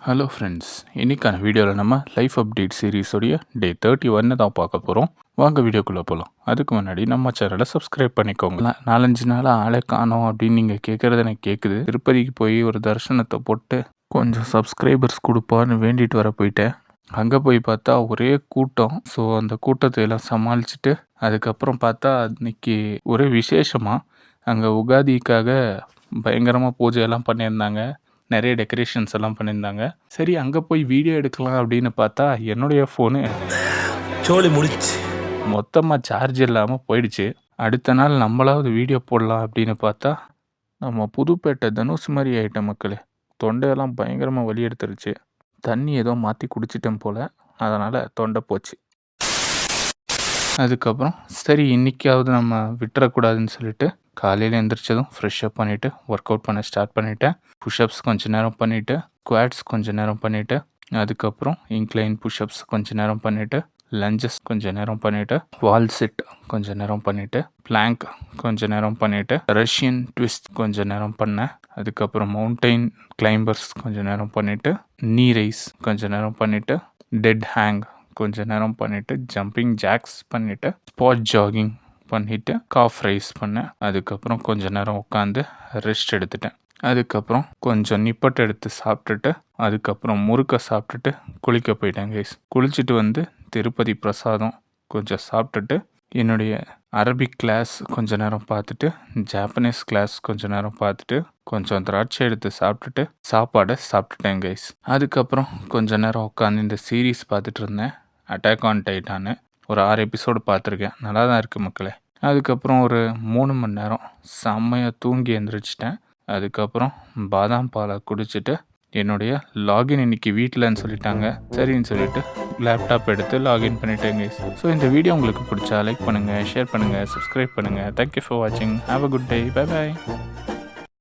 Hello friends, இன்னைக்கான வீடியோவில் நம்ம லைஃப் அப்டேட் சீரீஸோடைய டே 31 தான் பார்க்க போகிறோம். வாங்க வீடியோக்குள்ளே போகலாம். அதுக்கு முன்னாடி நம்ம சேனலை சப்ஸ்கிரைப் பண்ணிக்கோங்க. 4-5 நாளாக ஆளை காணோம் அப்படின்னு நீங்கள் கேட்குறது எனக்கு கேட்குது. திருப்பதிக்கு போய் ஒரு தரிசனத்தை போட்டு கொஞ்சம் சப்ஸ்கிரைபர்ஸ் கொடுப்பான்னு வேண்டிட்டு வர போயிட்டேன். அங்கே போய் பார்த்தா ஒரே கூட்டம். ஸோ அந்த கூட்டத்தை எல்லாம் சமாளிச்சுட்டு அதுக்கப்புறம் பார்த்தா இன்னைக்கு ஒரே விசேஷமாக அங்கே உகாதிக்காக பயங்கரமாக பூஜையெல்லாம் பண்ணியிருந்தாங்க. நிறைய டெக்கரேஷன்ஸ் எல்லாம் பண்ணியிருந்தாங்க. சரி, அங்கே போய் வீடியோ எடுக்கலாம் அப்படின்னு பார்த்தா என்னுடைய ஃபோனு சோலி முடிச்சு மொத்தமாக சார்ஜ் இல்லாமல் போயிடுச்சு. அடுத்த நாள் நம்மளாவது வீடியோ போடலாம் அப்படின்னு பார்த்தா நம்ம புதுப்பேட்டை தனுஷ் மாதிரி ஆகிட்ட மக்களே. தொண்டையெல்லாம் பயங்கரமாக வலி எடுத்துருச்சு. தண்ணி ஏதோ மாற்றி குடிச்சிட்டேன் போல், அதனால் தொண்டை போச்சு. அதுக்கப்புறம் சரி இன்றைக்காவது நம்ம விட்டுறக்கூடாதுன்னு சொல்லிட்டு காலையில் எழுந்திரிச்சதும் ஃப்ரெஷ்அப் பண்ணிவிட்டு ஒர்க் அவுட் பண்ண ஸ்டார்ட் பண்ணிவிட்டேன். புஷ்அப்ஸ் கொஞ்சம் நேரம் பண்ணிவிட்டு, ஸ்குவாட்ஸ் கொஞ்சம் நேரம் பண்ணிவிட்டு, அதுக்கப்புறம் இன்க்ளைன் புஷ்அப்ஸ் கொஞ்சம் நேரம் பண்ணிவிட்டு, லஞ்சஸ் கொஞ்சம் நேரம் பண்ணிவிட்டு, வால் சிட் கொஞ்சம் நேரம் பண்ணிவிட்டு, பிளாங்க் கொஞ்சம் நேரம் பண்ணிவிட்டு, ரஷ்யன் ட்விஸ்ட் கொஞ்சம் நேரம் பண்ணேன். அதுக்கப்புறம் மவுண்டெயின் கிளைம்பர்ஸ் கொஞ்சம் நேரம் பண்ணிவிட்டு, நீ ரைஸ் கொஞ்சம் நேரம் பண்ணிவிட்டு, டெட் ஹேங் கொஞ்ச நேரம் பண்ணிவிட்டு, ஜம்பிங் ஜாக்ஸ் பண்ணிவிட்டு, ஸ்பாட் ஜாகிங் பண்ணிவிட்டு, காஃப் ரைஸ் பண்ணேன். அதுக்கப்புறம் கொஞ்ச நேரம் உட்காந்து ரெஸ்ட் எடுத்துட்டேன். அதுக்கப்புறம் கொஞ்சம் நிப்பட்டு எடுத்து சாப்பிட்டுட்டு, அதுக்கப்புறம் முறுக்கை சாப்பிட்டுட்டு குளிக்க போயிட்டேன் கைஸ். குளிச்சுட்டு வந்து திருப்பதி பிரசாதம் கொஞ்சம் சாப்பிட்டுட்டு, என்னுடைய அரபிக் கிளாஸ் கொஞ்ச நேரம் பார்த்துட்டு, ஜாப்பனீஸ் கிளாஸ் கொஞ்ச நேரம் பார்த்துட்டு, கொஞ்சம் திராட்சை எடுத்து சாப்பிட்டுட்டு சாப்பாடை சாப்பிட்டுட்டேன் கைஸ். அதுக்கப்புறம் கொஞ்ச நேரம் உட்காந்து இந்த சீரீஸ் பார்த்துட்டு இருந்தேன். அட்டாக் ஆன் டைட்டான்னு ஒரு 6 எபிசோடு பார்த்துருக்கேன். நல்லா தான் இருக்குது மக்களே. அதுக்கப்புறம் ஒரு 3 மணி நேரம் செம்மையாக தூங்கி எழுந்திரிச்சிட்டேன். அதுக்கப்புறம் பாதாம் பாலை குடிச்சிட்டு என்னுடைய லாகின் இன்னைக்கு வீட்டில்ன்னு சொல்லிட்டாங்க. சரின்னு சொல்லிட்டு லேப்டாப் எடுத்து லாகின் பண்ணிட்டேங்க. ஸோ இந்த வீடியோ உங்களுக்கு பிடிச்சா லைக் பண்ணுங்கள், ஷேர் பண்ணுங்கள், சப்ஸ்கிரைப் பண்ணுங்கள். தேங்க்யூ ஃபார் வாட்சிங். Have a good day. Bye bye.